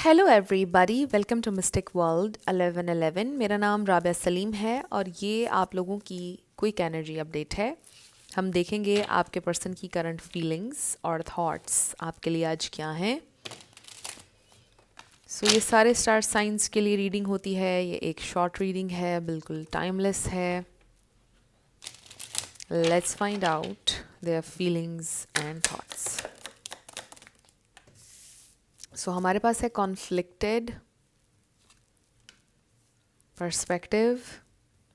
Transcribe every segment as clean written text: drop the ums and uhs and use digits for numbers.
Hello everybody, welcome to mystic world 1111। मेरा नाम राबिया सलीम है और ये आप लोगों की क्विक एनर्जी अपडेट है। हम देखेंगे आपके पर्सन की करंट फीलिंग्स और थॉट्स आपके लिए आज क्या हैं। ये सारे स्टार साइंस के लिए रीडिंग होती है। ये एक शॉर्ट रीडिंग है, बिल्कुल टाइमलेस है। Let's find out their feelings and thoughts. हमारे पास है conflicted, perspective,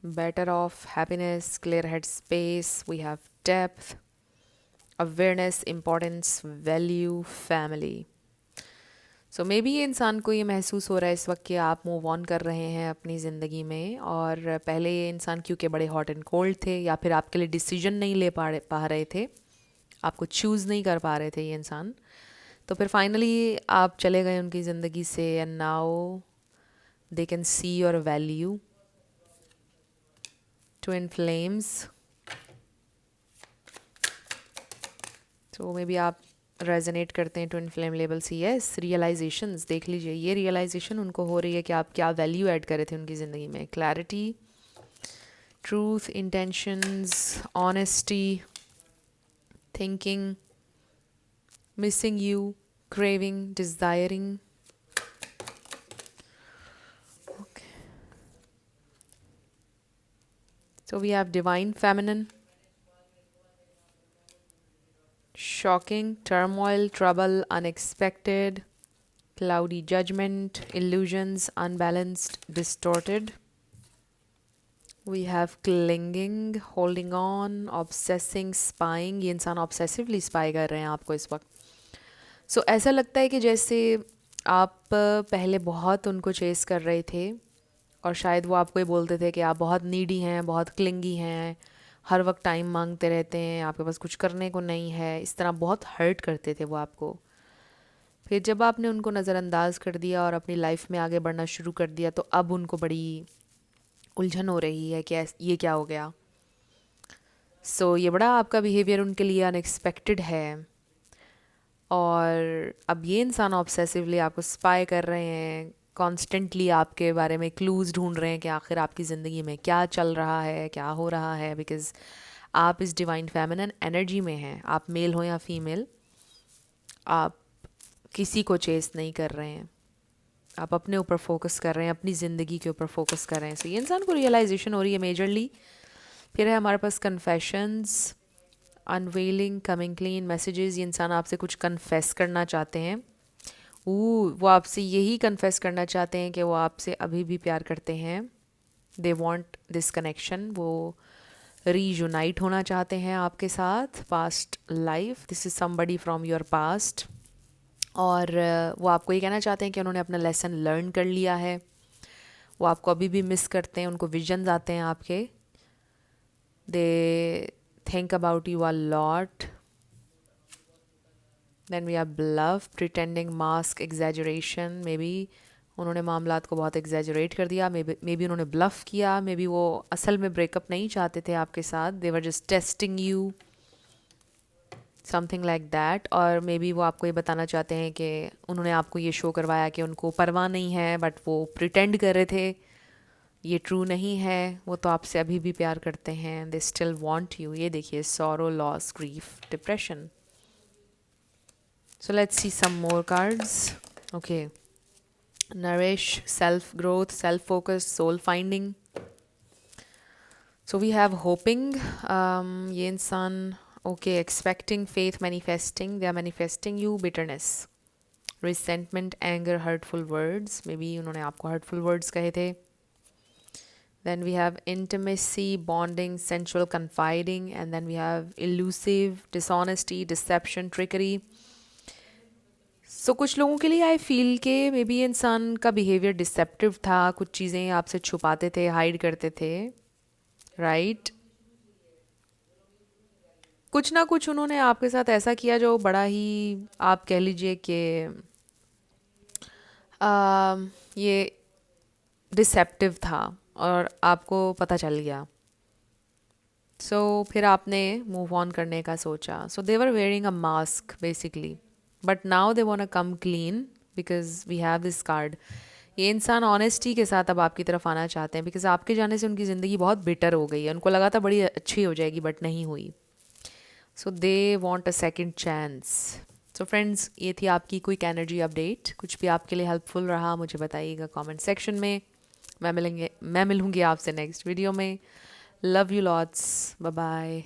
better off, happiness, clear head space. We have depth, awareness, importance, value, family. May be ये इंसान को ये महसूस हो रहा है इस वक्त कि आप मूव ऑन कर रहे हैं अपनी ज़िंदगी में, और पहले ये इंसान क्योंकि बड़े हॉट एंड कोल्ड थे या फिर आपके लिए डिसीजन नहीं ले पा रहे थे, आपको चूज़ नहीं कर पा रहे थे ये इंसान, तो फिर फाइनली आप चले गए उनकी ज़िंदगी से and now they can see your value. Twin flames, तो मे बी आप रेजोनेट करते हैं ट्विन फ्लेम लेवल से। यस, रियलाइजेशंस देख लीजिए, ये रियलाइजेशन उनको हो रही है कि आप क्या वैल्यू ऐड करे थे उनकी ज़िंदगी में। Clarity, truth, intentions, honesty, thinking, missing you, craving, desiring. So we have divine feminine, shocking, turmoil, trouble, unexpected, cloudy judgment, illusions, unbalanced, distorted. We have clinging, holding on, obsessing, spying. ये इंसान obsessively spy कर रहे हैं आपको इस वक्त। ऐसा लगता है कि जैसे आप पहले बहुत उनको चेस कर रहे थे और शायद वो आपको ये बोलते थे कि आप बहुत नीडी हैं, बहुत क्लिंगी हैं, हर वक्त टाइम मांगते रहते हैं, आपके पास कुछ करने को नहीं है। इस तरह बहुत हर्ट करते थे वो आपको। फिर जब आपने उनको नज़रअंदाज कर दिया और अपनी लाइफ में आगे बढ़ना शुरू कर दिया, तो अब उनको बड़ी उलझन हो रही है कि ये क्या हो गया। ये बड़ा आपका बिहेवियर उनके लिए अनएक्सपेक्टेड है, और अब ये इंसान ऑब्सेसिवली आपको स्पाई कर रहे हैं, कॉन्स्टेंटली आपके बारे में क्लूज़ ढूंढ रहे हैं कि आखिर आपकी ज़िंदगी में क्या चल रहा है, क्या हो रहा है। बिकॉज़ आप इस डिवाइन फेमिनिन एनर्जी में हैं, आप मेल हो या फीमेल, आप किसी को चेस नहीं कर रहे हैं, आप अपने ऊपर फोकस कर रहे हैं, अपनी ज़िंदगी के ऊपर फोकस कर रहे हैं। ये इंसान को रियलाइजेशन हो रही है मेजरली। फिर है हमारे पास confessions, unveiling, coming clean, messages. ये इंसान आपसे कुछ कन्फेस करना चाहते हैं। वो आपसे यही कन्फेस करना चाहते हैं कि वो आपसे अभी भी प्यार करते हैं। दे वॉन्ट दिस कनेक्शन, वो रीयूनाइट होना चाहते हैं आपके साथ। Past life, this is somebody from your past, और वो आपको ये कहना चाहते हैं कि उन्होंने अपना लेसन लर्न कर लिया है। वो आपको अभी भी मिस करते हैं, उनको विजन्स आते हैं आपके। They think about you a lot. Then we are bluff, pretending, mask, exaggeration. May be उन्होंने मामलात को बहुत एग्जैजरेट कर दिया, मे बी उन्होंने ब्लफ किया, मे बी वो असल में ब्रेकअप नहीं चाहते थे आपके साथ, they were just testing you, something like that. और मे बी वो आपको ये बताना चाहते हैं कि उन्होंने आपको ये शो करवाया कि उनको परवाह नहीं है, बट वो प्रिटेंड कर रहे थे। ये ट्रू नहीं है, वो तो आपसे अभी भी प्यार करते हैं, दे स्टिल वांट यू। ये देखिए, sorrow, loss, grief, depression. So let's see some more cards. Okay. Nourish, self growth, self focus, soul finding. So we have hoping. ये इंसान, okay, expecting, faith, manifesting. They are manifesting you, bitterness, resentment, anger, hurtful words. Maybe उन्होंने आपको hurtful words कहे थे. Then we have intimacy, bonding, sensual, confiding. And then we have elusive, dishonesty, deception, trickery. कुछ लोगों के लिए I feel के may be इंसान का बिहेवियर डिसेप्टिव था, कुछ चीज़ें आपसे छुपाते थे, हाइड करते थे, राइट। कुछ ना कुछ उन्होंने आपके साथ ऐसा किया जो बड़ा ही, आप कह लीजिए कि ये डिसेप्टिव था और आपको पता चल गया। फिर आपने मूव ऑन करने का सोचा। They were wearing a mask basically, but now they want to come clean because we have this card. ये इंसान ऑनेस्टी के साथ अब आपकी तरफ आना चाहते हैं, बिकॉज आपके जाने से उनकी ज़िंदगी बहुत बिटर हो गई है। उनको लगा था बड़ी अच्छी हो जाएगी, बट नहीं हुई। So they want a second chance. So friends, ये थी आपकी क्विक एनर्जी अपडेट। कुछ भी आपके लिए हेल्पफुल रहा मुझे बताइएगा कमेंट सेक्शन में। मैं मिलूँगी आपसे नेक्स्ट वीडियो में। Love you lots, bye bye.